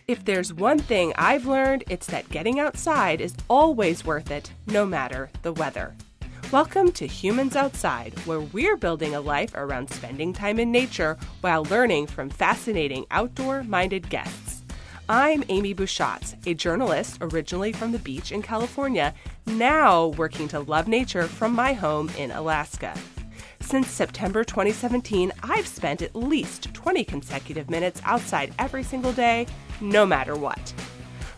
If there's one thing I've learned, it's that getting outside is always worth it, no matter the weather. Welcome to Humans Outside, where we're building a life around spending time in nature while learning from fascinating outdoor-minded guests. I'm Amy Bouchatz, a journalist originally from the beach in California, now working to love nature from my home in Alaska. Since September 2017, I've spent at least 20 consecutive minutes outside every single day, no matter what.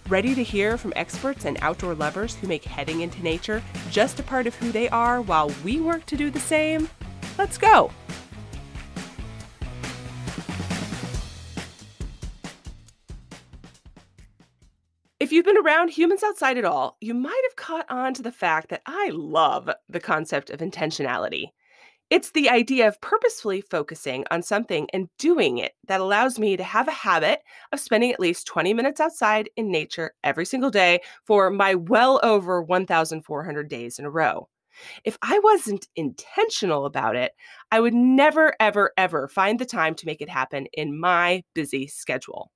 Ready to hear from experts and outdoor lovers who make heading into nature just a part of who they are while we work to do the same? Let's go! If you've been around Humans Outside at all, you might have caught on to the fact that I love the concept of intentionality. It's the idea of purposefully focusing on something and doing it that allows me to have a habit of spending at least 20 minutes outside in nature every single day for my well over 1,400 days in a row. If I wasn't intentional about it, I would never, ever, ever find the time to make it happen in my busy schedule.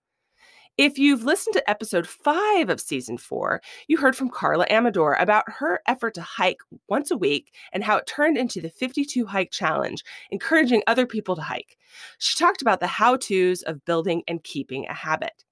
If you've listened to episode 5 of season 4, you heard from Carla Amador about her effort to hike once a week and how it turned into the 52 hike challenge, encouraging other people to hike. She talked about the how-tos of building and keeping a habit.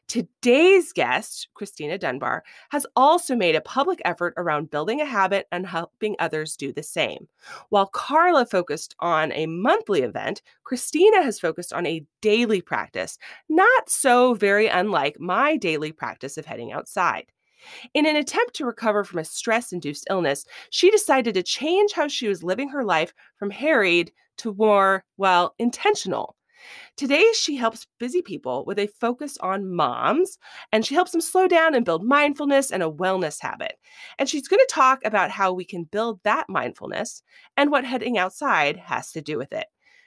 Today's guest, Christina Dunbar, has also made a public effort around building a habit and helping others do the same. While Carla focused on a monthly event, Christina has focused on a daily practice, not so very unlike my daily practice of heading outside. In an attempt to recover from a stress-induced illness, she decided to change how she was living her life from harried to more, intentional. Today, she helps busy people with a focus on moms, and she helps them slow down and build mindfulness and a wellness habit. And she's going to talk about how we can build that mindfulness and what heading outside has to do with it.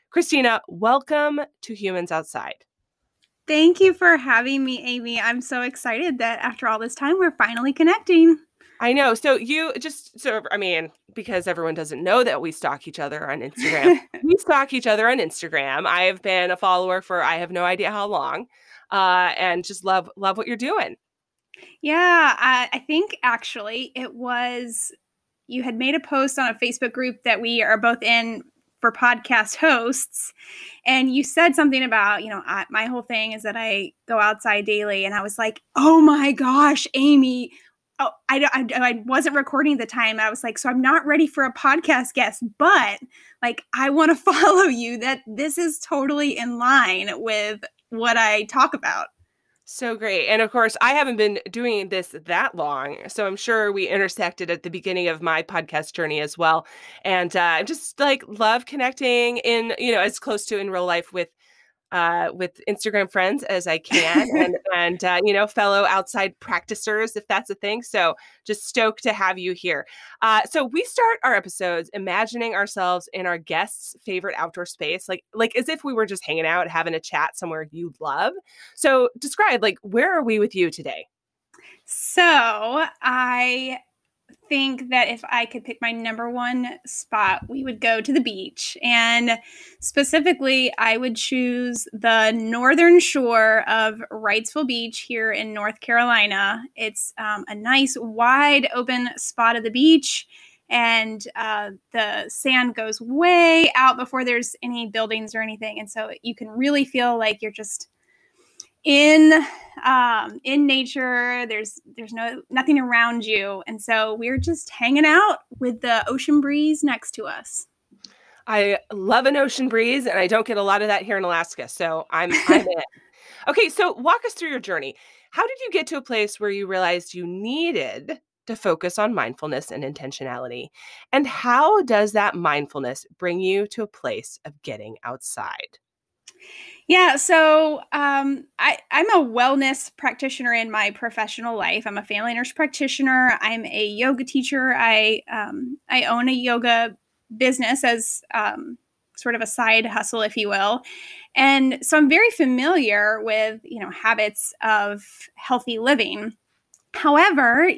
Christina, welcome to Humans Outside. Thank you for having me, Amy. I'm so excited that after all this time, we're finally connecting. I know. So because everyone doesn't know that we stalk each other on Instagram, we stalk each other on Instagram. I have been a follower for I have no idea how long, and just love what you're doing. Yeah, I think actually it was, you had made a post on a Facebook group that we are both in for podcast hosts, and you said something about, my whole thing is that I go outside daily, and I was like, oh my gosh, Amy. Oh, I wasn't recording at the time. I was like, so I'm not ready for a podcast guest, but I want to follow you, that this is totally in line with what I talk about. So great. And of course, I haven't been doing this that long, so I'm sure we intersected at the beginning of my podcast journey as well. And just love connecting in, as close to in real life with Instagram friends as I can, and fellow outside practicers, if that's a thing. So just stoked to have you here. So we start our episodes imagining ourselves in our guest's favorite outdoor space, like as if we were just hanging out, having a chat somewhere you love. So describe, where are we with you today? So I think that if I could pick my number one spot, we would go to the beach. And specifically, I would choose the northern shore of Wrightsville Beach here in North Carolina. It's a nice, wide open spot of the beach. And the sand goes way out before there's any buildings or anything. And so you can really feel like you're just in nature. There's nothing around you, and so we're just hanging out with the ocean breeze next to us. I love an ocean breeze, and I don't get a lot of that here in Alaska, so I'm in. Okay, so walk us through your journey. How did you get to a place where you realized you needed to focus on mindfulness and intentionality, and how does that mindfulness bring you to a place of getting outside? Yeah, so I'm a wellness practitioner in my professional life. I'm a family nurse practitioner. I'm a yoga teacher. I own a yoga business as sort of a side hustle, if you will. And so I'm very familiar with, habits of healthy living. However,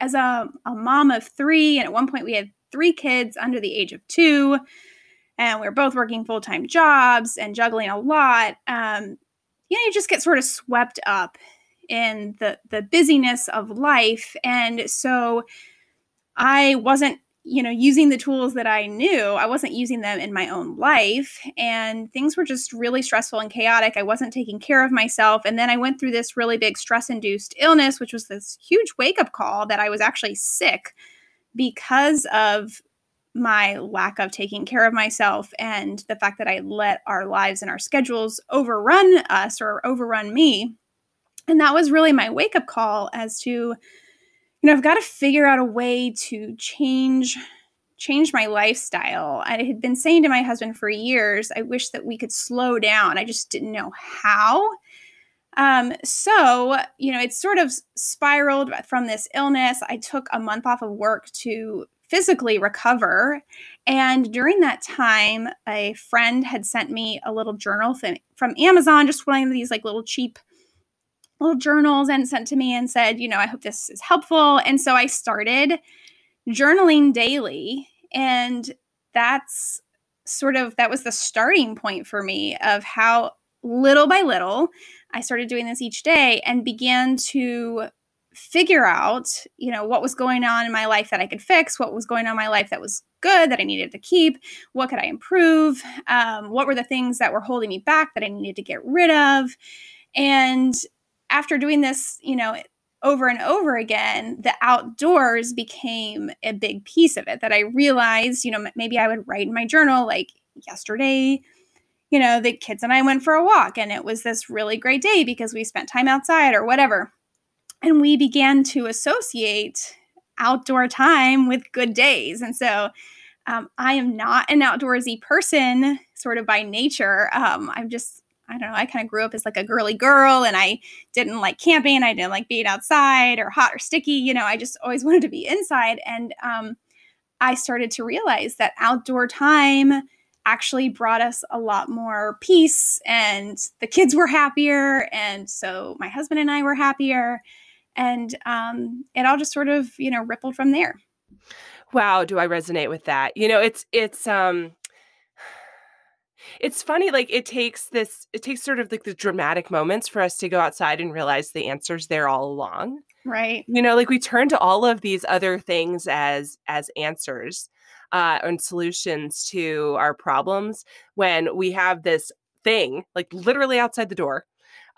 as a mom of 3, and at one point we had 3 kids under the age of 2, and we were both working full-time jobs and juggling a lot, you just get sort of swept up in the busyness of life. And so I wasn't, using the tools that I knew. I wasn't using them in my own life, and things were just really stressful and chaotic. I wasn't taking care of myself. And then I went through this really big stress-induced illness, which was this huge wake-up call that I was actually sick because of my lack of taking care of myself and the fact that I let our lives and our schedules overrun us or overrun me. And that was really my wake-up call as to, I've got to figure out a way to change my lifestyle. I had been saying to my husband for years, I wish that we could slow down. I just didn't know how. So, it sort of spiraled from this illness. I took a month off of work to physically recover. And during that time, a friend had sent me a little journal from Amazon, just one of these like little cheap little journals, and sent to me and said, I hope this is helpful. And so I started journaling daily. And that was the starting point for me of how little by little I started doing this each day and began to figure out, what was going on in my life that I could fix, what was going on in my life that was good, that I needed to keep, what could I improve, what were the things that were holding me back that I needed to get rid of. And after doing this, over and over again, the outdoors became a big piece of it, that I realized, maybe I would write in my journal, like yesterday, the kids and I went for a walk and it was this really great day because we spent time outside or whatever. And we began to associate outdoor time with good days. And so I am not an outdoorsy person sort of by nature. I don't know, I kind of grew up as like a girly girl, and I didn't like camping. I didn't like being outside or hot or sticky. I just always wanted to be inside. And I started to realize that outdoor time actually brought us a lot more peace, and the kids were happier. And so my husband and I were happier. And it all just sort of, rippled from there. Wow, do I resonate with that? It's funny, like it takes sort of like the dramatic moments for us to go outside and realize the answer's there all along. Right. Like we turn to all of these other things as answers and solutions to our problems when we have this thing like literally outside the door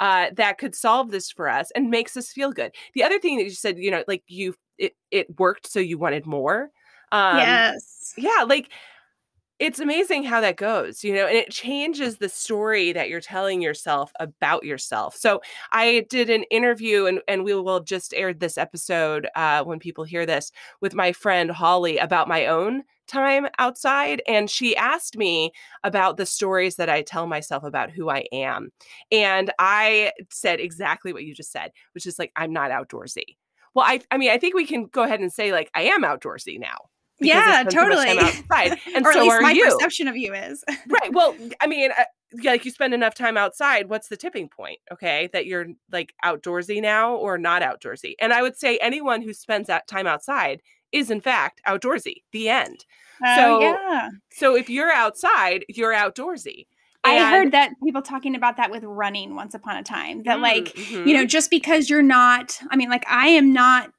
that could solve this for us and makes us feel good. The other thing that you said, like it worked, so you wanted more. Yes. Yeah, like it's amazing how that goes, and it changes the story that you're telling yourself about yourself. So I did an interview, and we will just air this episode when people hear this, with my friend Holly about my own time outside. And she asked me about the stories that I tell myself about who I am. And I said exactly what you just said, which is like, I'm not outdoorsy. Well, I mean, I think we can go ahead and say like, I am outdoorsy now. Yeah, totally. Outside, and or so at least are my you. perception of you is. Right. Well, I mean, like you spend enough time outside. What's the tipping point? Okay, that you're like outdoorsy now or not outdoorsy. And I would say anyone who spends that time outside is in fact outdoorsy. The end. Oh, yeah. So if you're outside, you're outdoorsy. I heard that people talking about that with running once upon a time. That mm-hmm. Just because you're not, I mean, like I am not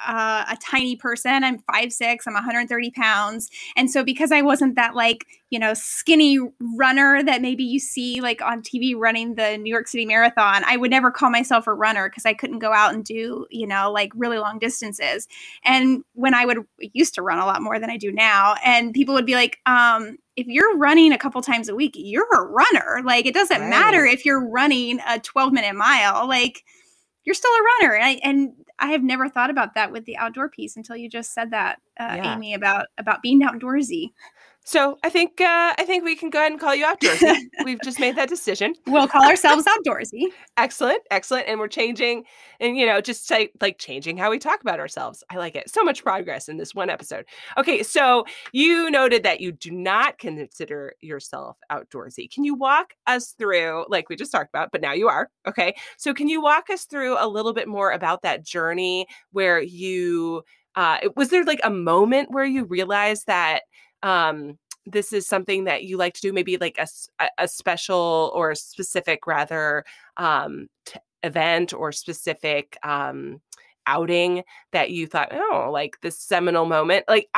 a tiny person. I'm 5'6", I'm 130 pounds. And so because I wasn't that like, skinny runner that maybe you see like on TV running the New York City Marathon, I would never call myself a runner because I couldn't go out and do, like really long distances. And when I used to run a lot more than I do now, and people would be like, if you're running a couple times a week, you're a runner. Like, it doesn't matter if you're running a 12-minute mile, like you're still a runner. And I have never thought about that with the outdoor piece until you just said that, Amy, about being outdoorsy. So I think we can go ahead and call you outdoorsy. We've just made that decision. We'll call ourselves outdoorsy. Excellent. And we're changing, and just like changing how we talk about ourselves. I like it. So much progress in this one episode. Okay, so you noted that you do not consider yourself outdoorsy. Can you walk us through, like we just talked about, but now you are. Okay, so can you walk us through a little bit more about that journey where you was there like a moment where you realized that this is something that you like to do, maybe like a special or a specific rather event or specific outing that you thought, oh, like this seminal moment? Like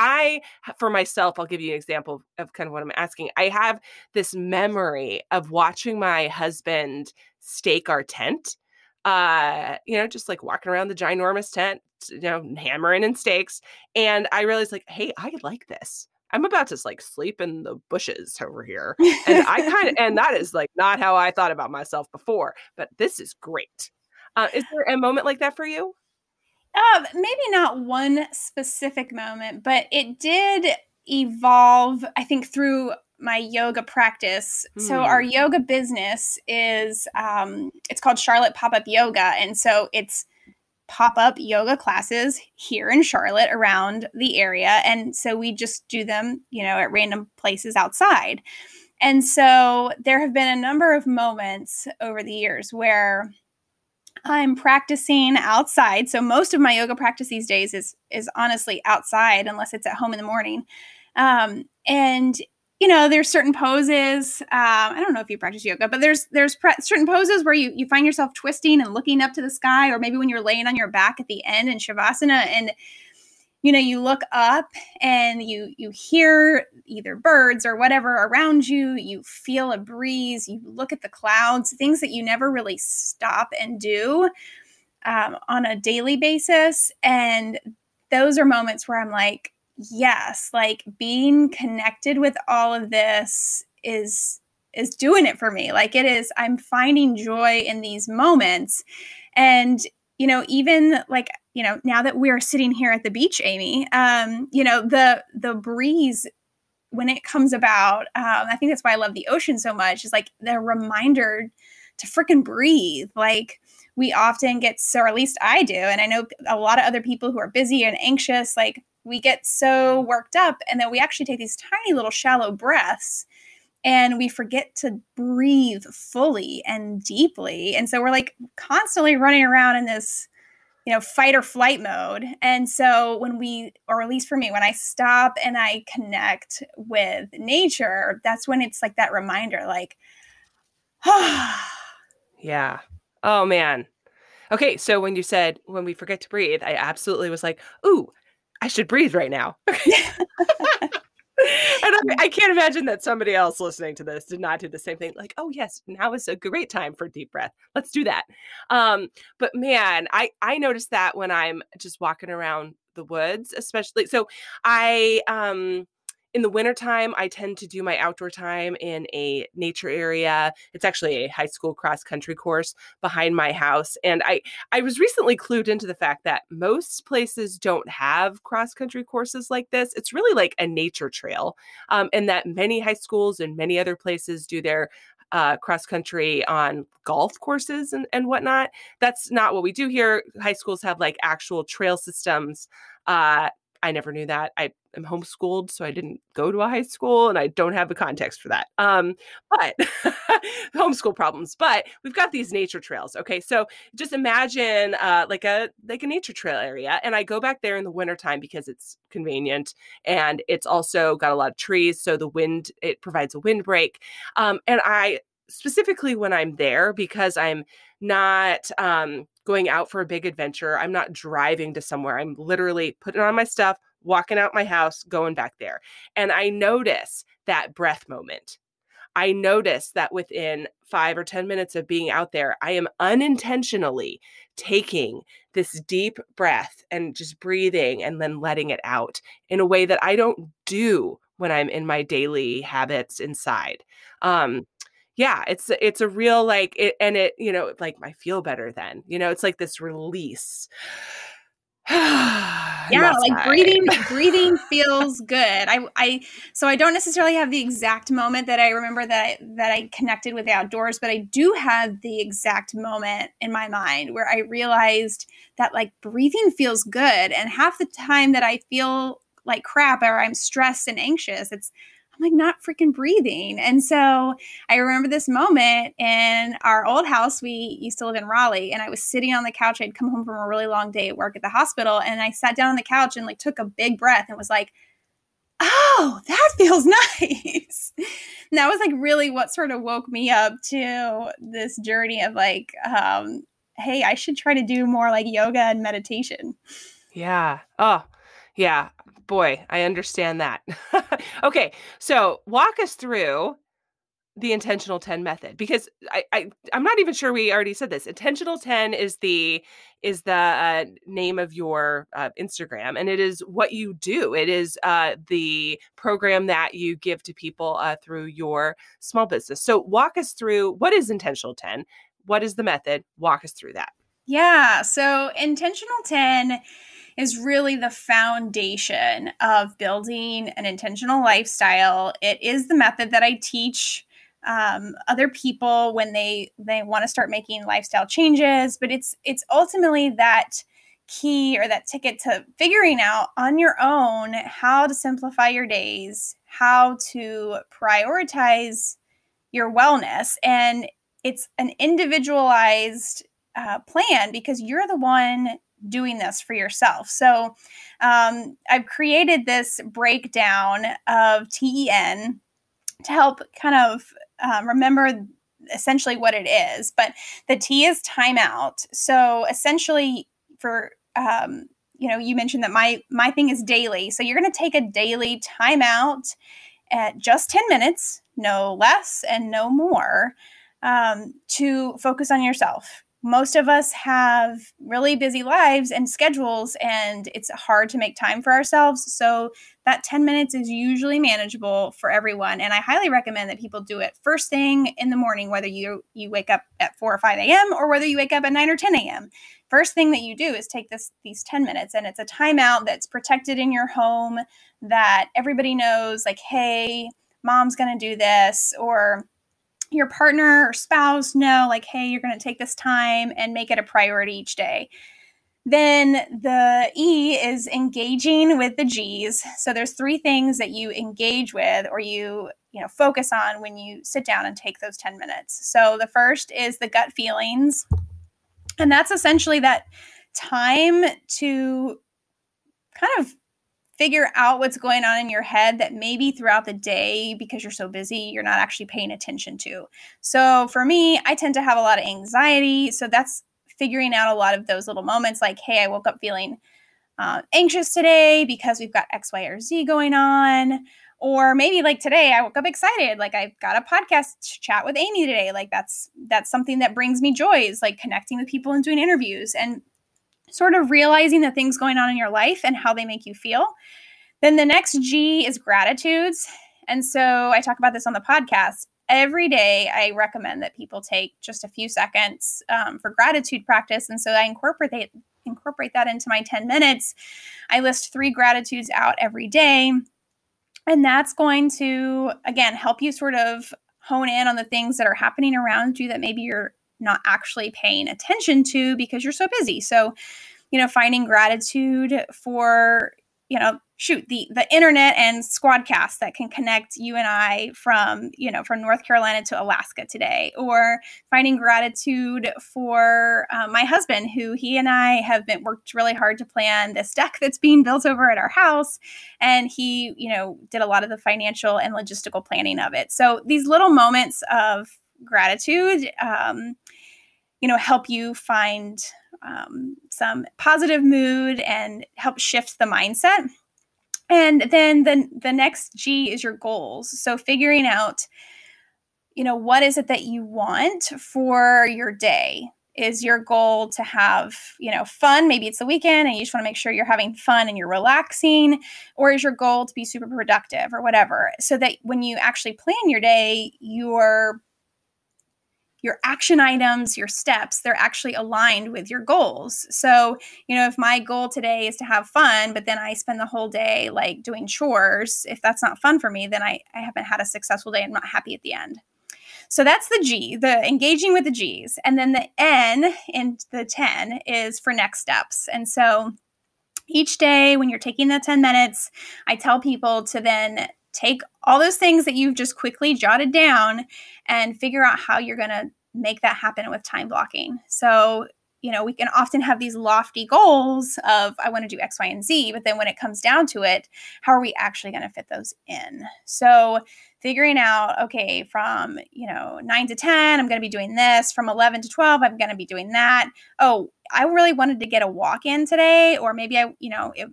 for myself, I'll give you an example of kind of what I'm asking. I have this memory of watching my husband stake our tent, just like walking around the ginormous tent, hammering in stakes. And I realized like, hey, I like this. I'm about to like sleep in the bushes over here. And and that is like not how I thought about myself before, but this is great. Is there a moment like that for you? Maybe not one specific moment, but it did evolve, I think, through my yoga practice. So our yoga business is, it's called Charlotte Pop-Up Yoga. And so it's pop-up yoga classes here in Charlotte around the area. And so we just do them, at random places outside. And so there have been a number of moments over the years where I'm practicing outside. So most of my yoga practice these days is honestly outside, unless it's at home in the morning. And there's certain poses. I don't know if you practice yoga, but there's certain poses where you find yourself twisting and looking up to the sky, or maybe when you're laying on your back at the end in Shavasana, and you look up and you hear either birds or whatever around you, you feel a breeze, you look at the clouds, things that you never really stop and do on a daily basis. And those are moments where I'm like, yes, like being connected with all of this is doing it for me. Like it is, I'm finding joy in these moments. And even like, now that we're sitting here at the beach, Amy, the breeze, when it comes about, I think that's why I love the ocean so much, is like the reminder to freaking breathe. Like we often get, or at least I do, and I know a lot of other people who are busy and anxious, like we get so worked up, and then we actually take these tiny little shallow breaths and we forget to breathe fully and deeply. And so we're like constantly running around in this, fight or flight mode. And so or at least for me, when I stop and I connect with nature, that's when it's like that reminder, like, yeah. Oh man. Okay. So when you said, when we forget to breathe, I absolutely was like, ooh, I should breathe right now. And I can't imagine that somebody else listening to this did not do the same thing. Like, oh yes, now is a great time for deep breath. Let's do that. But man, I noticed that when I'm just walking around the woods, especially. So in the wintertime, I tend to do my outdoor time in a nature area. It's actually a high school cross-country course behind my house. And I was recently clued into the fact that most places don't have cross-country courses like this. It's really like a nature trail, and that many high schools and many other places do their cross-country on golf courses and whatnot. That's not what we do here. High schools have like actual trail systems. I never knew that. I am homeschooled, so I didn't go to a high school, and I don't have the context for that. But homeschool problems. But we've got these nature trails. Okay, so just imagine like a nature trail area, and I go back there in the wintertime because it's convenient, and it's also got a lot of trees, so it provides a windbreak. And I specifically when I'm there, because I'm not going out for a big adventure. I'm not driving to somewhere. I'm literally putting on my stuff, walking out my house, going back there. And I notice that breath moment. I notice that within 5 or 10 minutes of being out there, I am unintentionally taking this deep breath and just breathing and then letting it out in a way that I don't do when I'm in my daily habits inside. Yeah, it's a real like it, and it, like I feel better then, it's like this release. Yeah, like breathing feels good. So I don't necessarily have the exact moment that I remember that I connected with the outdoors, but I do have the exact moment in my mind where I realized that like breathing feels good. And half the time that I feel like crap or I'm stressed and anxious, I'm like not freaking breathing. And so I remember this moment in our old house. We used to live in Raleigh, and I was sitting on the couch. I'd come home from a really long day at work at the hospital, and I sat down on the couch and like took a big breath and was like, oh, that feels nice. And that was like really what sort of woke me up to this journey of like, hey, I should try to do more like yoga and meditation. Yeah. Oh, yeah. Boy, I understand that. Okay. So walk us through the intentional 10 method, because I'm not even sure we already said this. Intentional 10 is the name of your Instagram, and it is what you do. It is the program that you give to people through your small business. So walk us through, what is intentional 10? What is the method? Walk us through that. Yeah, so intentional 10 is really the foundation of building an intentional lifestyle. It is the method that I teach other people when they want to start making lifestyle changes. But it's ultimately that key or that ticket to figuring out on your own how to simplify your days, how to prioritize your wellness, and it's an individualized plan because you're the one doing this for yourself. So I've created this breakdown of TEN to help kind of remember essentially what it is. But the T is timeout. So essentially, for you mentioned that my thing is daily. So you're going to take a daily timeout at just 10 minutes, no less and no more, to focus on yourself. Most of us have really busy lives and schedules, and it's hard to make time for ourselves. So that 10 minutes is usually manageable for everyone. And I highly recommend that people do it first thing in the morning, whether you wake up at 4 or 5 a.m. or whether you wake up at 9 or 10 a.m. First thing that you do is take these 10 minutes, and it's a timeout that's protected in your home, that everybody knows, like, hey, mom's going to do this, or your partner or spouse know, like, hey, you're going to take this time and make it a priority each day. Then the E is engaging with the G's. So there's 3 things that you engage with, or you focus on when you sit down and take those 10 minutes. So the first is the gut feelings. And that's essentially that time to kind of figure out what's going on in your head that maybe throughout the day, because you're so busy, you're not actually paying attention to. So for me, I tend to have a lot of anxiety. So that's figuring out a lot of those little moments, like, hey, I woke up feeling anxious today because we've got X, Y, or Z going on. Or maybe like today, I woke up excited. Like, I've got a podcast chat with Amy today. Like that's something that brings me joy, is like connecting with people and doing interviews, and sort of realizing the things going on in your life and how they make you feel. Then the next G is gratitudes. And so I talk about this on the podcast. Every day, I recommend that people take just a few seconds for gratitude practice. And so I incorporate that into my 10 minutes. I list 3 gratitudes out every day. And that's going to, again, help you sort of hone in on the things that are happening around you that maybe you're not actually paying attention to because you're so busy. So, finding gratitude for, the internet and Squadcast that can connect you and I from North Carolina to Alaska today, or finding gratitude for my husband, who he and I have worked really hard to plan this deck that's being built over at our house. And he, did a lot of the financial and logistical planning of it. So these little moments of gratitude, help you find some positive mood and help shift the mindset. And then the next G is your goals. So figuring out, what is it that you want for your day? Is your goal to have, fun? Maybe it's the weekend and you just want to make sure you're having fun and you're relaxing, or is your goal to be super productive or whatever? So that when you actually plan your day, your action items, your steps, they're actually aligned with your goals. So, if my goal today is to have fun, but then I spend the whole day like doing chores, if that's not fun for me, then I haven't had a successful day. I'm not happy at the end. So that's the G, the engaging with the G's. And then the N in the 10 is for next steps. And so each day when you're taking the 10 minutes, I tell people to then take all those things that you've just quickly jotted down and figure out how you're going to make that happen with time blocking. So, we can often have these lofty goals of, I want to do X, Y, and Z, but then when it comes down to it, how are we actually going to fit those in? So figuring out, okay, from, 9 to 10, I'm going to be doing this. From 11 to 12, I'm going to be doing that. Oh, I really wanted to get a walk in today, or maybe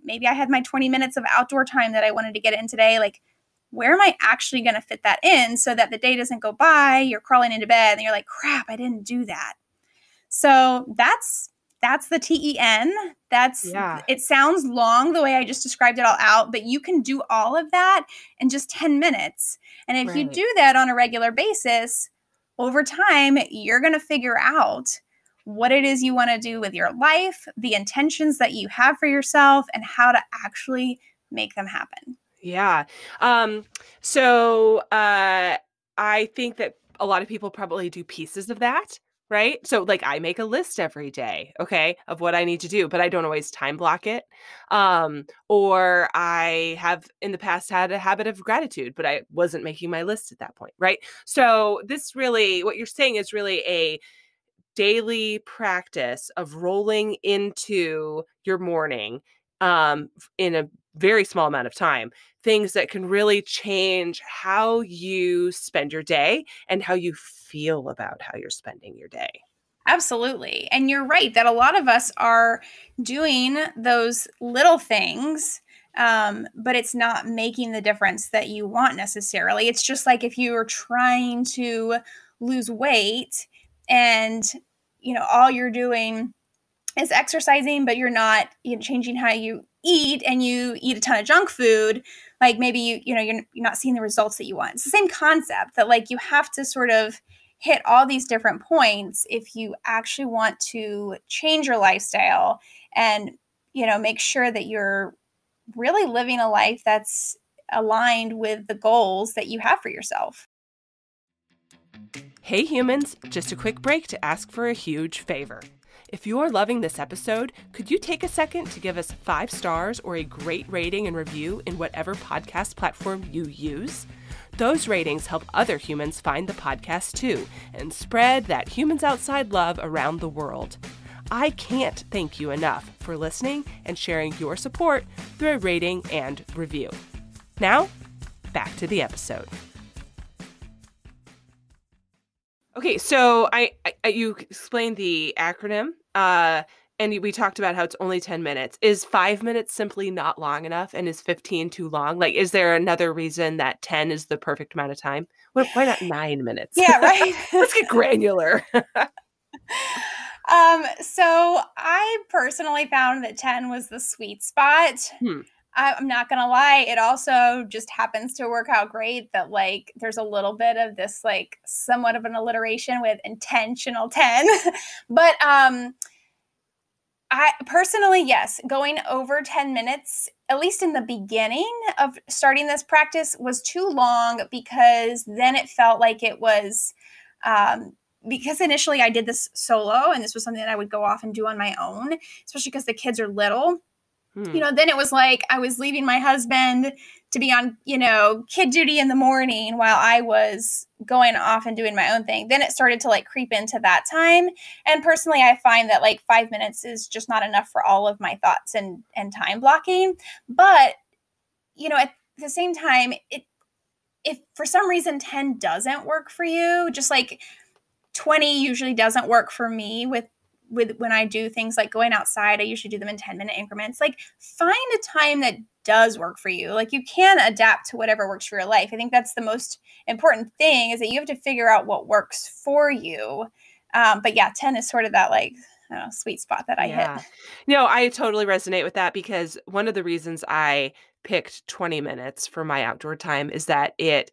maybe I had my 20 minutes of outdoor time that I wanted to get in today. Like, where am I actually going to fit that in so that the day doesn't go by, you're crawling into bed and you're like, crap, I didn't do that. So that's the TEN. Yeah. It sounds long the way I just described it all out, but you can do all of that in just 10 minutes. And if you Right. do that on a regular basis, over time, you're going to figure out what it is you want to do with your life, the intentions that you have for yourself, and how to actually make them happen. Yeah. So I think that a lot of people probably do pieces of that, right? So like I make a list every day, okay, of what I need to do, but I don't always time block it. Or I have in the past had a habit of gratitude, but I wasn't making my list at that point, right? So this really, what you're saying is really a daily practice of rolling into your morning in a very small amount of time, things that can really change how you spend your day and how you feel about how you're spending your day. Absolutely. And you're right that a lot of us are doing those little things, but it's not making the difference that you want necessarily. It's just like if you are trying to lose weight and, all you're doing is exercising, but you're not changing how you eat, and you eat a ton of junk food, like maybe you're not seeing the results that you want. It's the same concept that like you have to sort of hit all these different points if you actually want to change your lifestyle and make sure that you're really living a life that's aligned with the goals that you have for yourself. Hey humans, just a quick break to ask for a huge favor. If you're loving this episode, could you take a second to give us 5 stars or a great rating and review in whatever podcast platform you use? Those ratings help other humans find the podcast too and spread that humans outside love around the world. I can't thank you enough for listening and sharing your support through a rating and review. Now, back to the episode. Okay, so you explained the acronym, and we talked about how it's only 10 minutes. Is 5 minutes simply not long enough, and is 15 too long? Like, is there another reason that 10 is the perfect amount of time? Why not 9 minutes? Yeah, right. Let's get granular. So I personally found that 10 was the sweet spot. I'm not going to lie. It also just happens to work out great that like there's a little bit of this like somewhat of an alliteration with intentional 10. But I personally, yes, going over 10 minutes, at least in the beginning of starting this practice, was too long because then it felt like it was because initially I did this solo and this was something that I would go off and do on my own, especially because the kids are little. Then it was like I was leaving my husband to be on, kid duty in the morning while I was going off and doing my own thing. Then it started to like creep into that time. And personally, I find that like 5 minutes is just not enough for all of my thoughts and time blocking. But, at the same time, if for some reason 10 doesn't work for you, just like 20 usually doesn't work for me with when I do things like going outside, I usually do them in 10-minute increments. Like find a time that does work for you. Like you can adapt to whatever works for your life. I think that's the most important thing is that you have to figure out what works for you. But yeah, 10 is sort of that like, I don't know, sweet spot that I hit. No, I totally resonate with that because one of the reasons I picked 20 minutes for my outdoor time is that it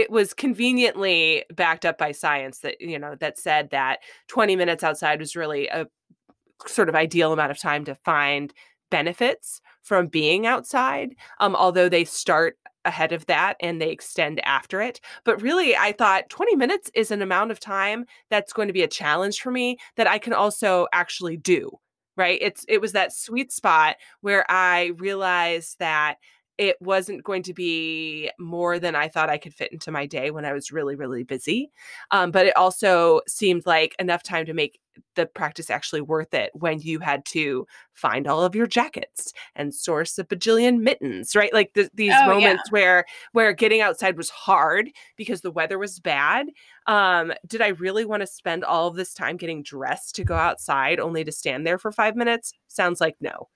was conveniently backed up by science that, that said that 20 minutes outside was really a sort of ideal amount of time to find benefits from being outside. Although they start ahead of that and they extend after it. But really, I thought 20 minutes is an amount of time that's going to be a challenge for me that I can also actually do. Right. It was that sweet spot where I realized that it wasn't going to be more than I thought I could fit into my day when I was really, really busy. But it also seemed like enough time to make the practice actually worth it when you had to find all of your jackets and source a bajillion mittens, right? Like these Oh, yeah. moments where getting outside was hard because the weather was bad. Did I really want to spend all of this time getting dressed to go outside only to stand there for 5 minutes? Sounds like no.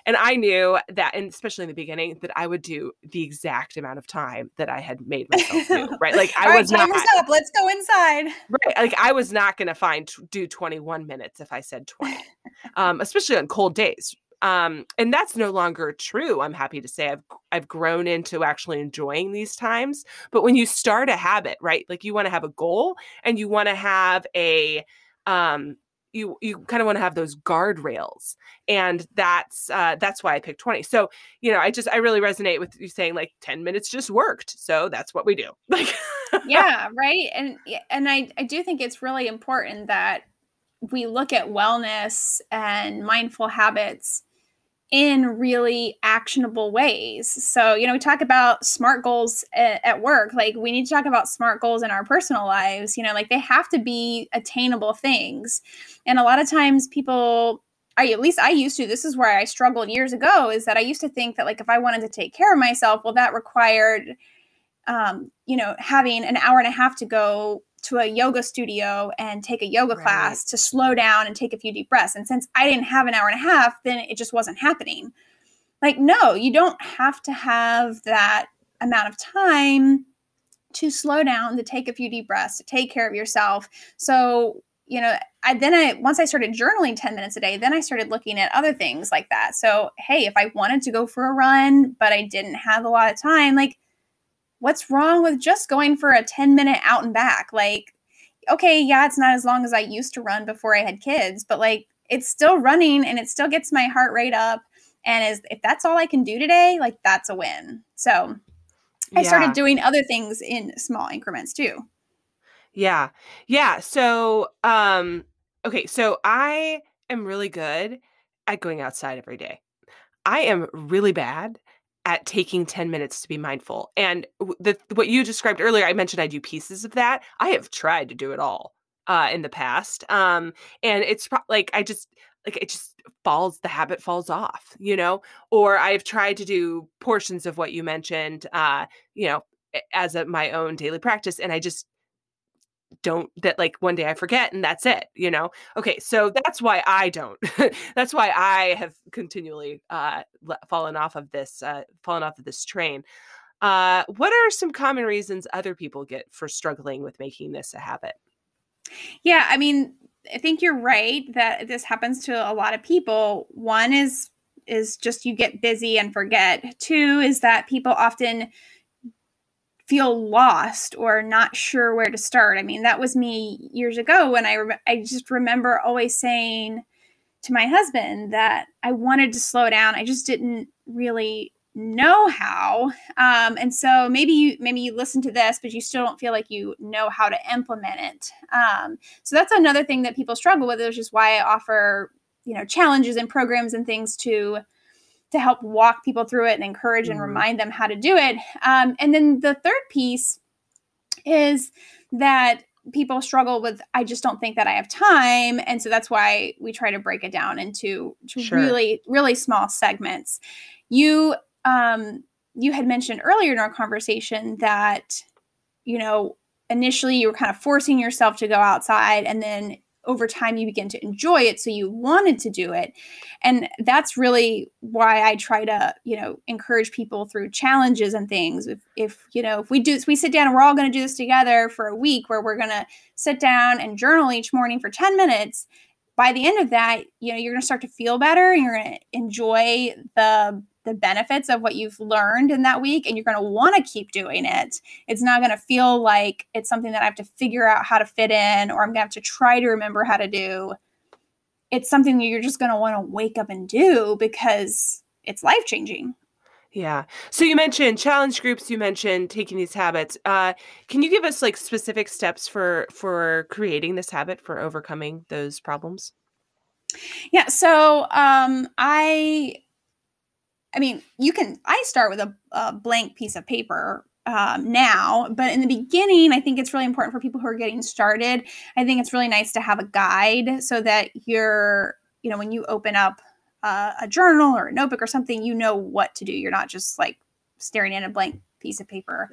And I knew that, and especially in the beginning, that I would do the exact amount of time that I had made myself do, right? Like I All right, was not, timer's up. Let's go inside. right? Like I was not going to do 21 minutes if I said 20, especially on cold days. And that's no longer true. I'm happy to say I've grown into actually enjoying these times. But when you start a habit, right? Like you want to have a goal and you want to have you kind of want to have those guardrails, and that's why I picked 20. So I really resonate with you saying like 10 minutes just worked, so that's what we do. Like, Yeah, right. And I do think it's really important that we look at wellness and mindful habits in really actionable ways. So, we talk about smart goals at work. Like, we need to talk about smart goals in our personal lives. Like they have to be attainable things. And a lot of times at least I used to, this is where I struggled years ago, is that I used to think that like if I wanted to take care of myself, well, that required, having an hour and a half to go to a yoga studio and take a yoga class to slow down and take a few deep breaths. And since I didn't have an hour and a half, then it just wasn't happening. Like, no, you don't have to have that amount of time to slow down, to take a few deep breaths, to take care of yourself. So, once I started journaling 10 minutes a day, then I started looking at other things like that. So, hey, if I wanted to go for a run, but I didn't have a lot of time, like, what's wrong with just going for a 10-minute out and back? Like, okay, yeah, it's not as long as I used to run before I had kids, but like it's still running and it still gets my heart rate up. And if that's all I can do today, like that's a win. So I started doing other things in small increments too. Yeah. Yeah. So, okay. So I am really good at going outside every day. I am really bad at taking 10 minutes to be mindful. And what you described earlier, I mentioned I do pieces of that. I have tried to do it all in the past. And it's like it just the habit falls off, or I've tried to do portions of what you mentioned, as my own daily practice. And I just don't, that like one day I forget and that's it, Okay, so that's why I don't. That's why I have continually fallen off of this train. What are some common reasons other people get for struggling with making this a habit? Yeah, I mean, I think you're right that this happens to a lot of people. One is just you get busy and forget. Two is that people often feel lost or not sure where to start. I mean, that was me years ago when I just remember always saying to my husband that I wanted to slow down. I just didn't really know how. And so maybe you listen to this, but you still don't feel like you know how to implement it. So that's another thing that people struggle with, which is why I offer, challenges and programs and things to help walk people through it and encourage and remind them how to do it. And then the third piece is that people struggle with, I just don't think that I have time. And so that's why we try to break it down into really, really small segments. You had mentioned earlier in our conversation that, initially you were kind of forcing yourself to go outside, and then over time you begin to enjoy it. So you wanted to do it. And that's really why I try to, encourage people through challenges and things. If we sit down and we're all going to do this together for a week where we're going to sit down and journal each morning for 10 minutes, by the end of that, you're going to start to feel better and you're going to enjoy the benefits of what you've learned in that week, and you're going to want to keep doing it. It's not going to feel like it's something that I have to figure out how to fit in, or I'm going to have to try to remember how to do. It's something that you're just going to want to wake up and do because it's life-changing. Yeah. So you mentioned challenge groups, you mentioned taking these habits. Can you give us like specific steps for creating this habit, for overcoming those problems? Yeah. So I I mean, I start with a blank piece of paper now, but in the beginning, I think it's really important for people who are getting started. I think it's really nice to have a guide so that when you open up a journal or a notebook or something, you know what to do. You're not just like staring at a blank piece of paper.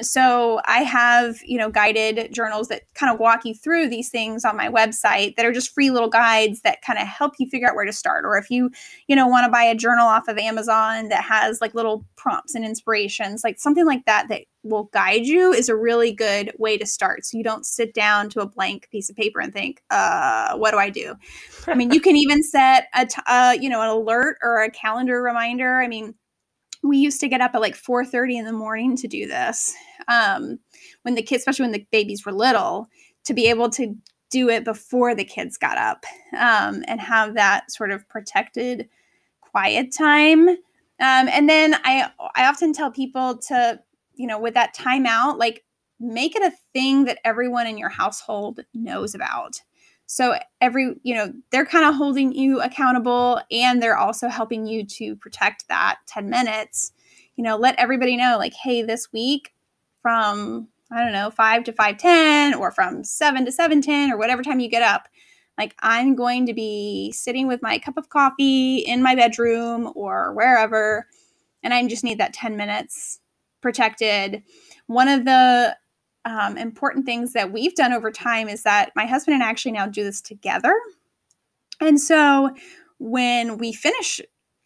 So I have, guided journals that kind of walk you through these things on my website that are just free little guides that kind of help you figure out where to start. Or if you want to buy a journal off of Amazon that has like little prompts and inspirations, like something like that will guide you, is a really good way to start. So you don't sit down to a blank piece of paper and think, what do I do? I mean, you can even set an alert or a calendar reminder. I mean, we used to get up at like 4:30 in the morning to do this especially when the babies were little, to be able to do it before the kids got up and have that sort of protected quiet time. And then I often tell people to, with that timeout, like make it a thing that everyone in your household knows about. So they're kind of holding you accountable, and they're also helping you to protect that 10 minutes. Let everybody know, like, hey, this week from, 5 to 5:10 or from 7 to 7:10 or whatever time you get up, like, I'm going to be sitting with my cup of coffee in my bedroom or wherever, and I just need that 10 minutes protected. One of the important things that we've done over time is that my husband and I actually now do this together. And so when we finish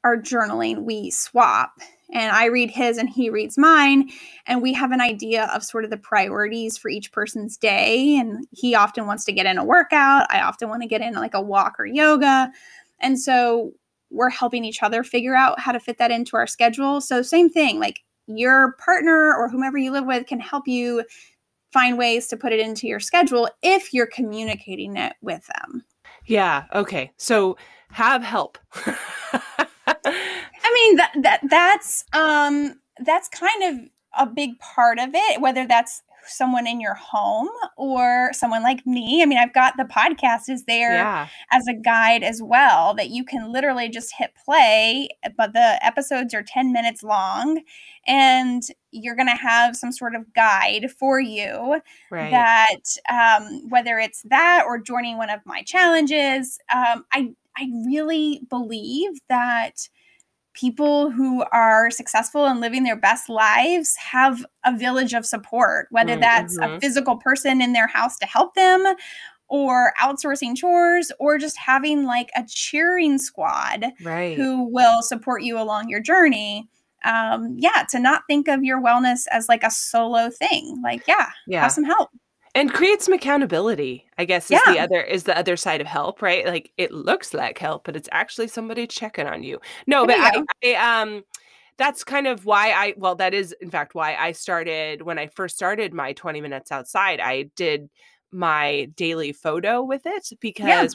our journaling, we swap, and I read his and he reads mine, and we have an idea of sort of the priorities for each person's day. And he often wants to get in a workout. I often want to get in like a walk or yoga. And so we're helping each other figure out how to fit that into our schedule. So same thing, like your partner or whomever you live with can help you find ways to put it into your schedule if you're communicating it with them. Yeah. Okay. So have help. I mean, that's kind of a big part of it, whether that's someone in your home or someone like me. I mean, I've got the podcast is there as a guide as well, that you can literally just hit play, but the episodes are 10 minutes long, and you're going to have some sort of guide for you that whether it's that or joining one of my challenges. I really believe that people who are successful and living their best lives have a village of support, whether that's a physical person in their house to help them, or outsourcing chores, or just having like a cheering squad who will support you along your journey. To not think of your wellness as like a solo thing. Like, have some help. And create some accountability, I guess, is the other side of help, right? Like, it looks like help, but it's actually somebody checking on you. No, but I that's kind of why that is in fact why I started, when I first started my 20 minutes outside, I did my daily photo with it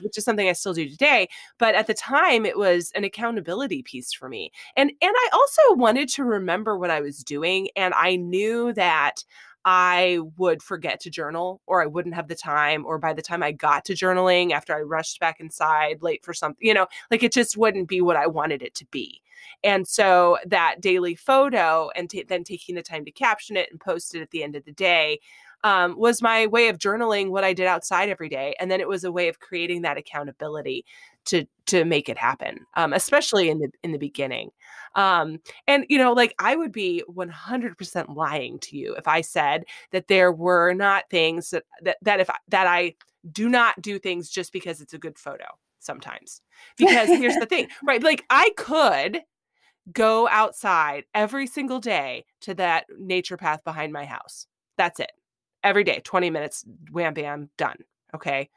which is something I still do today. But at the time, it was an accountability piece for me. And I also wanted to remember what I was doing. And I knew that I would forget to journal, or I wouldn't have the time, or by the time I got to journaling, after I rushed back inside late for something, like it just wouldn't be what I wanted it to be. And so that daily photo and then taking the time to caption it and post it at the end of the day was my way of journaling what I did outside every day. And then it was a way of creating that accountability to make it happen, especially in the beginning. And, like, I would be 100% lying to you if I said that there were not things that I do not do things just because it's a good photo sometimes. Because here's the thing, right? Like, I could go outside every single day to that nature path behind my house. That's it. Every day, 20 minutes, wham, bam, done. Okay.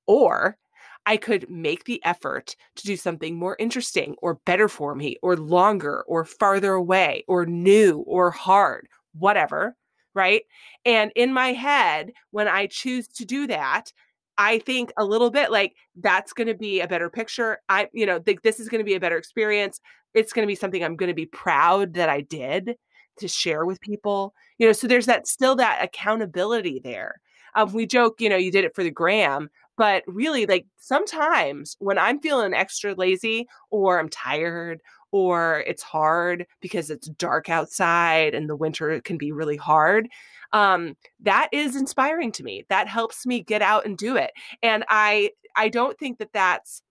Or I could make the effort to do something more interesting or better for me, or longer, or farther away, or new, or hard, whatever. Right. And in my head, when I choose to do that, I think a little bit like, that's going to be a better picture. I think this is going to be a better experience. It's going to be something I'm going to be proud that I did to share with people. So there's still that accountability there. We joke, you did it for the gram, But really, like sometimes when I'm feeling extra lazy or I'm tired or it's hard because it's dark outside and the winter can be really hard, that is inspiring to me. That helps me get out and do it. And I don't think that that's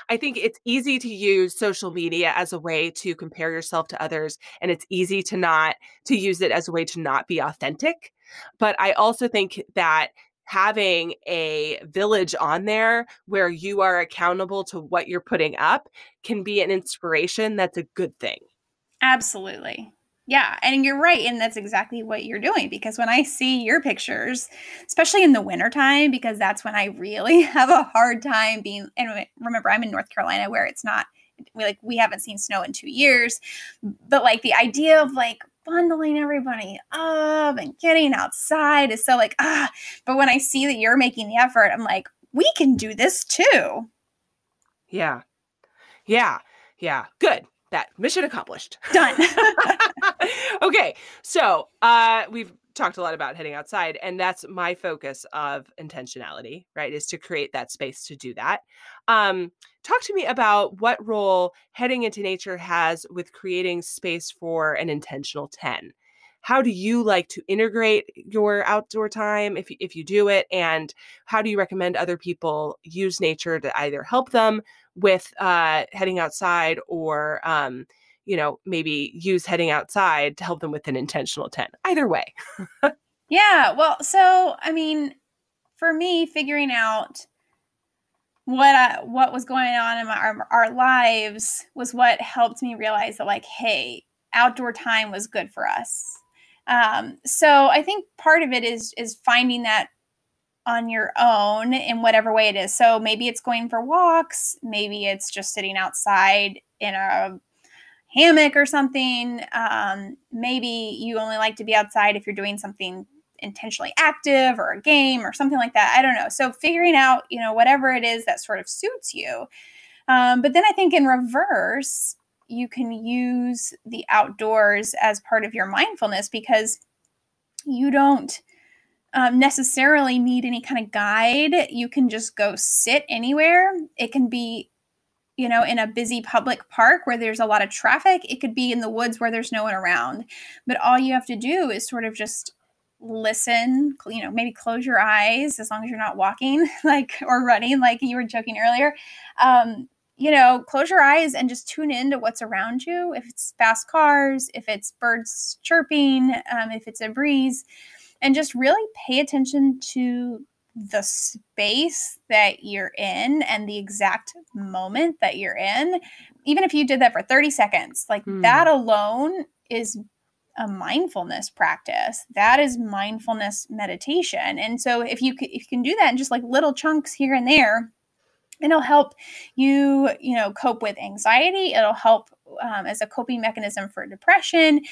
I think it's easy to use social media as a way to compare yourself to others, and it's easy to use it as a way to not be authentic. But I also think that having a village on there where you are accountable to what you're putting up can be an inspiration that's a good thing. Absolutely. Yeah. And you're right. And that's exactly what you're doing. Because when I see your pictures, especially in the wintertime, because that's when I really have a hard time being, and remember, I'm in North Carolina where it's not, we haven't seen snow in 2 years, but like the idea of like bundling everybody up and getting outside is so like, but when I see that you're making the effort, I'm like, we can do this too. Yeah. Yeah. Yeah. Good. That mission accomplished. Done. Okay. So we've talked a lot about heading outside, and that's my focus of intentionality, right? Is to create that space to do that. Talk to me about what role heading into nature has with creating space for an intentional 10. How do you like to integrate your outdoor time if you do it? And how do you recommend other people use nature to either help them with heading outside or, maybe use heading outside to help them with an intentional 10? Either way. Yeah. Well, so, I mean, for me, figuring out what was going on in our lives was what helped me realize that, like, hey, outdoor time was good for us. So I think part of it is finding that on your own in whatever way it is. So maybe it's going for walks, maybe it's just sitting outside in a hammock or something. Maybe you only like to be outside if you're doing something intentionally active or a game or something like that. I don't know. So figuring out, whatever it is that sort of suits you. But then I think in reverse, you can use the outdoors as part of your mindfulness because you don't necessarily need any kind of guide. You can just go sit anywhere. It can be, in a busy public park where there's a lot of traffic. It could be in the woods where there's no one around. But all you have to do is sort of just listen, maybe close your eyes as long as you're not walking or running like you were joking earlier. Close your eyes and just tune in to what's around you. If it's fast cars, if it's birds chirping, if it's a breeze, and just really pay attention to the space that you're in and the exact moment that you're in. Even if you did that for 30 seconds, that alone is a mindfulness practice. That is mindfulness meditation. And so if you can do that in just like little chunks here and there, it'll help you, cope with anxiety. It'll help as a coping mechanism for depression.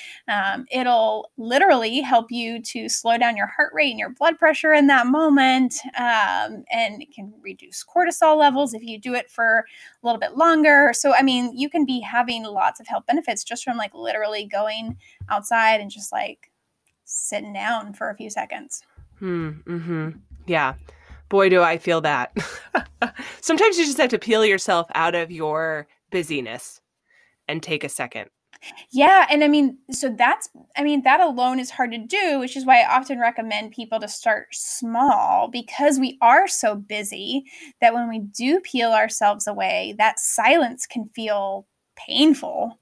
It'll literally help you to slow down your heart rate and your blood pressure in that moment. And it can reduce cortisol levels if you do it for a little bit longer. So, I mean, you can be having lots of health benefits just from like literally going outside and just like sitting down for a few seconds. Yeah. Boy, do I feel that. Sometimes you just have to peel yourself out of your busyness and take a second. Yeah. And I mean, so that alone is hard to do, which is why I often recommend people to start small because we are so busy that when we do peel ourselves away, that silence can feel painful.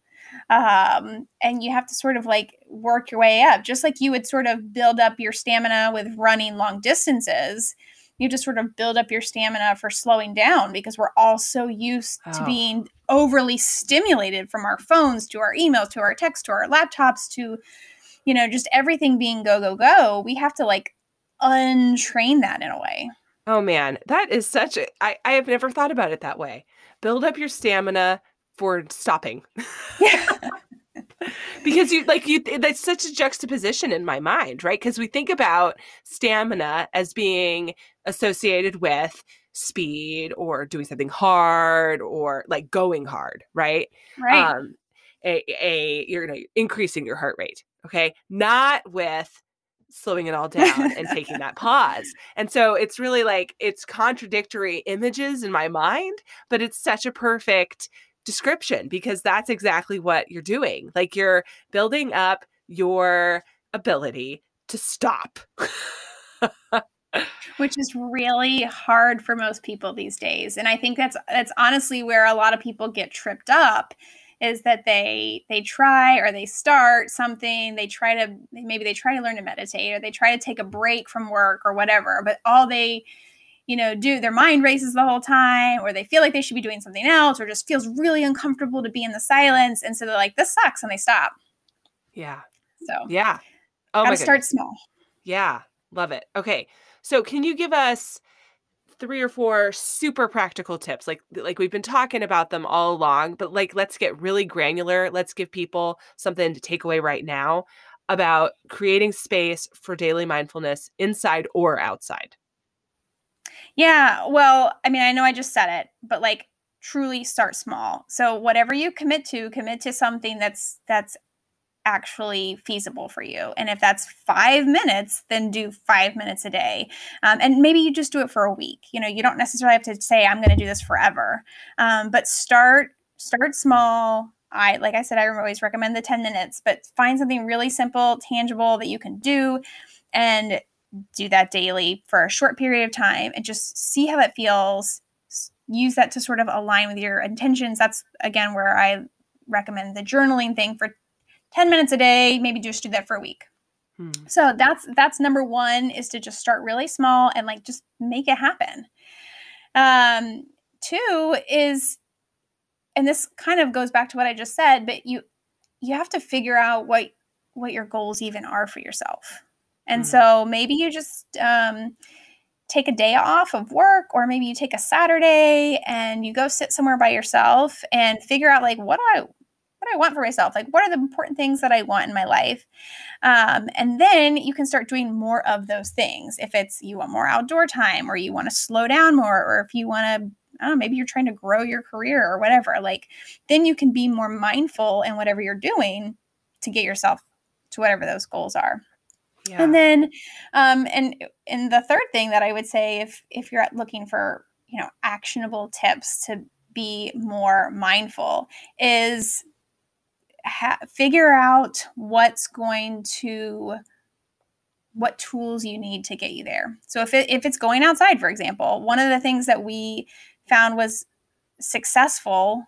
And you have to sort of like work your way up, just like you would sort of build up your stamina with running long distances. You just sort of build up your stamina for slowing down because we're all so used to being overly stimulated from our phones to our emails, to our texts, to our laptops, to, just everything being go, go, go. We have to like untrain that in a way. Oh man, that is I have never thought about it that way. Build up your stamina for stopping. Yeah. Because that's such a juxtaposition in my mind, right? Because we think about stamina as being associated with speed or doing something hard or like going hard, right? Right. You're increasing your heart rate, okay? Not with slowing it all down and taking that pause. And so it's really like, it's contradictory images in my mind, but it's such a perfect description because that's exactly what you're doing. Like you're building up your ability to stop. Which is really hard for most people these days. And I think that's honestly where a lot of people get tripped up, is that they try or they start something, they try to learn to meditate, or they try to take a break from work or whatever, but all they do, their mind races the whole time, or they feel like they should be doing something else, or just feels really uncomfortable to be in the silence, and so they're like, this sucks, and they stop. Yeah. So yeah. Oh my gotta start goodness. small. Yeah. Love it. Okay. So can you give us 3 or 4 super practical tips? Like we've been talking about them all along, but like, let's get really granular. Let's give people something to take away right now about creating space for daily mindfulness inside or outside. Yeah, well, I mean, I know I just said it, but like truly start small. So whatever you commit to something that's actually feasible for you. And if that's 5 minutes, then do 5 minutes a day. And maybe you just do it for a week. You don't necessarily have to say, I'm going to do this forever. But start small. Like I said, I always recommend the 10 minutes, but find something really simple, tangible that you can do, and do that daily for a short period of time and just see how that feels. Use that to sort of align with your intentions. That's, again, where I recommend the journaling thing for 10 minutes a day, maybe just do that for a week. So that's number one, is to just start really small and like just make it happen. 2 is, and this kind of goes back to what I just said, but you have to figure out what your goals even are for yourself. And so maybe you just take a day off of work, or maybe you take a Saturday and you go sit somewhere by yourself and figure out like, what do I want for myself? Like, what are the important things that I want in my life? And then you can start doing more of those things. If it's, you want more outdoor time, or you want to slow down more, or if you want to, I don't know, maybe you're trying to grow your career or whatever, like, then you can be more mindful in whatever you're doing to get yourself to whatever those goals are. Yeah. And then, and the third thing that I would say, if you're looking for, actionable tips to be more mindful, is figure out what tools you need to get you there. So if it's going outside, for example, one of the things that we found was successful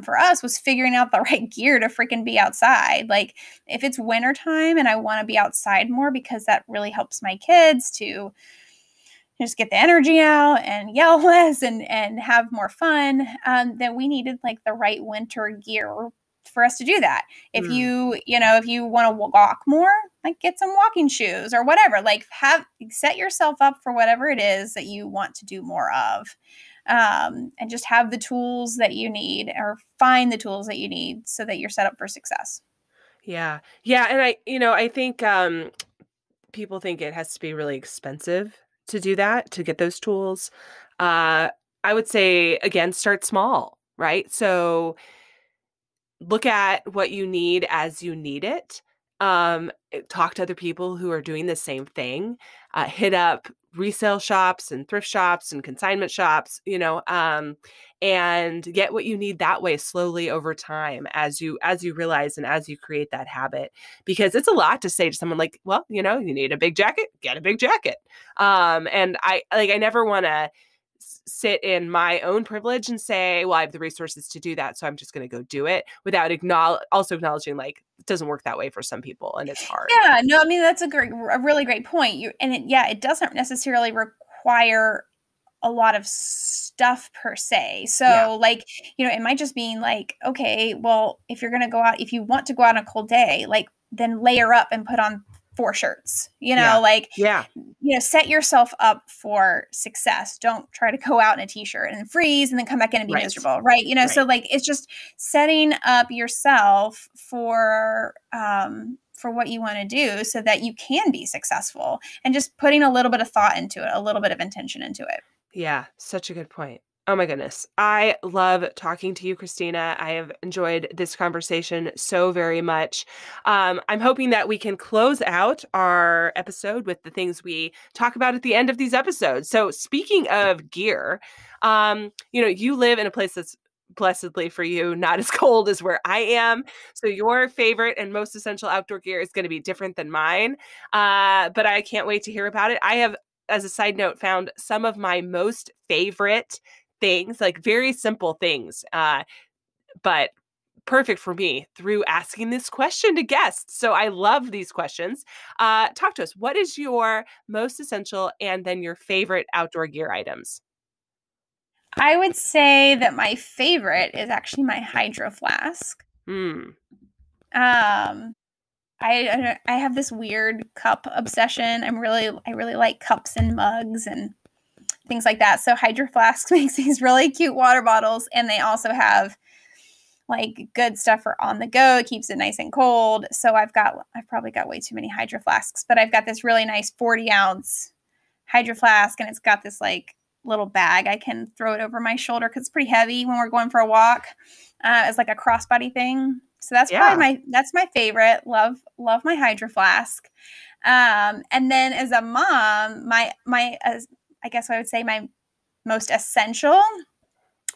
for us was figuring out the right gear to freaking be outside. Like if it's wintertime and I want to be outside more because that really helps my kids to just get the energy out and yell less and have more fun, then we needed like the right winter gear for us to do that. If if you want to walk more, like get some walking shoes or whatever, like set yourself up for whatever it is that you want to do more of. And just have the tools that you need, or find the tools that you need so that you're set up for success. Yeah. Yeah. And I think people think it has to be really expensive to do that, to get those tools. I would say, again, start small, right? So look at what you need as you need it. Talk to other people who are doing the same thing. Hit up resale shops and thrift shops and consignment shops, and get what you need that way, slowly over time, as you realize and as you create that habit. Because it's a lot to say to someone like, well, you need a big jacket, get a big jacket. And I never want to sit in my own privilege and say, well, I have the resources to do that, so I'm just going to go do it, without also acknowledging like it doesn't work that way for some people and it's hard. Yeah, no, I mean, that's a really great point. It doesn't necessarily require a lot of stuff per se. So like, it might just mean like, okay, well, if you want to go out on a cold day, like then layer up and put on 4 shirts, set yourself up for success. Don't try to go out in a t-shirt and freeze and then come back in and be miserable. Right. Right. So like, it's just setting up yourself for what you want to do so that you can be successful, and just putting a little bit of thought into it, a little bit of intention into it. Yeah. Such a good point. Oh my goodness. I love talking to you, Christina. I have enjoyed this conversation so very much. I'm hoping that we can close out our episode with the things we talk about at the end of these episodes. So speaking of gear, you live in a place that's blessedly for you, not as cold as where I am. So your favorite and most essential outdoor gear is going to be different than mine. But I can't wait to hear about it. I have, as a side note, found some of my most favorite things, like very simple things, but perfect for me through asking this question to guests. So I love these questions. Talk to us. What is your most essential and then your favorite outdoor gear items? I would say that my favorite is actually my hydro flask. I have this weird cup obsession. I really like cups and mugs and things like that. So Hydro Flask makes these really cute water bottles, and they also have like good stuff for on the go. It keeps it nice and cold. So I've probably got way too many Hydro Flasks, but I've got this really nice 40-ounce Hydro Flask, and it's got this like little bag. I can throw it over my shoulder because it's pretty heavy when we're going for a walk. It's like a crossbody thing. So that's probably my favorite. Love my Hydro Flask. And then as a mom, I guess I would say my most essential.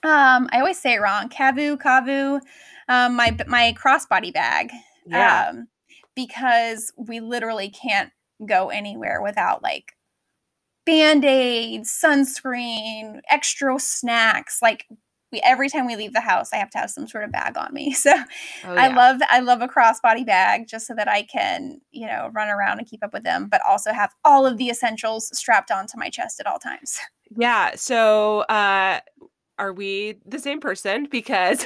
I always say it wrong. Kavu, my crossbody bag. Yeah. Because we literally can't go anywhere without like Band-Aids, sunscreen, extra snacks. Like every time we leave the house, I have to have some sort of bag on me. So I love a crossbody bag just so that I can, run around and keep up with them, but also have all of the essentials strapped onto my chest at all times. Yeah. So, are we the same person? Because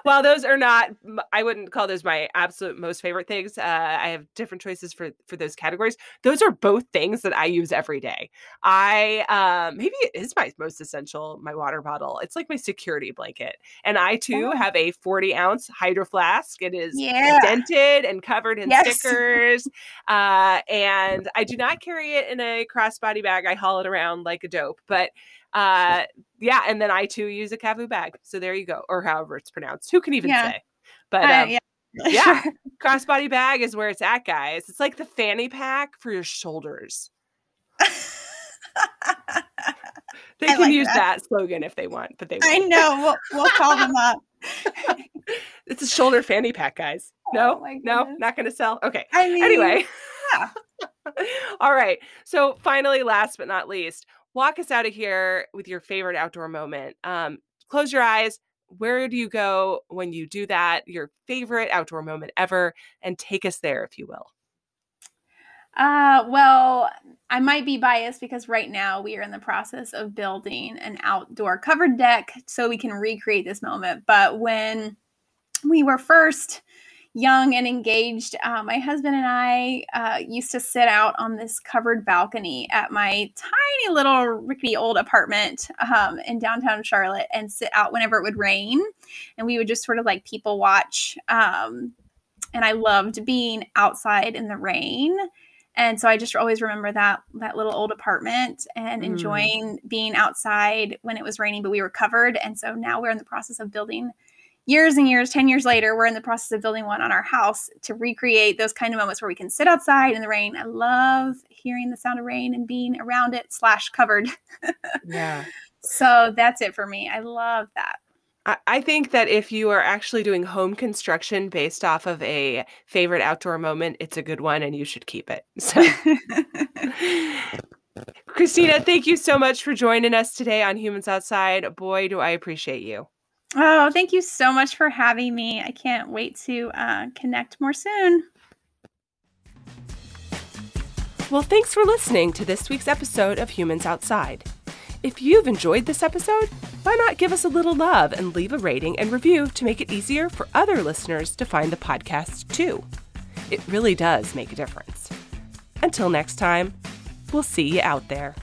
while those are not, I wouldn't call those my absolute most favorite things. I have different choices for those categories. Those are both things that I use every day. Maybe it is my most essential, my water bottle. It's like my security blanket. And I too have a 40-ounce Hydro Flask. It is dented and covered in stickers. And I do not carry it in a crossbody bag. I haul it around like a dope, but and then I too use a Kavu bag. So there you go, or however it's pronounced. Who can even say? But crossbody bag is where it's at, guys. It's like the fanny pack for your shoulders. They can use that slogan if they want, but they won't. I know. We'll call them up. It's a shoulder fanny pack, guys. No, not going to sell. Okay. Anyway. Yeah. All right. So finally, last but not least, walk us out of here with your favorite outdoor moment. Close your eyes. Where do you go when you do that? Your favorite outdoor moment ever, and take us there, if you will. Well, I might be biased because right now we are in the process of building an outdoor covered deck so we can recreate this moment. But when we were first young and engaged, my husband and I used to sit out on this covered balcony at my tiny little rickety old apartment in downtown Charlotte and sit out whenever it would rain. And we would just sort of like people watch. And I loved being outside in the rain. And so I just always remember that little old apartment and enjoying being outside when it was raining, but we were covered. And so now we're in the process of building years and years, 10 years later, we're in the process of building one on our house to recreate those kind of moments where we can sit outside in the rain. I love hearing the sound of rain and being around it / covered. Yeah. So that's it for me. I love that. I think that if you are actually doing home construction based off of a favorite outdoor moment, it's a good one and you should keep it. So, Christina, thank you so much for joining us today on Humans Outside. Boy, do I appreciate you. Oh, thank you so much for having me. I can't wait to connect more soon. Well, thanks for listening to this week's episode of Humans Outside. If you've enjoyed this episode, why not give us a little love and leave a rating and review to make it easier for other listeners to find the podcast too. It really does make a difference. Until next time, we'll see you out there.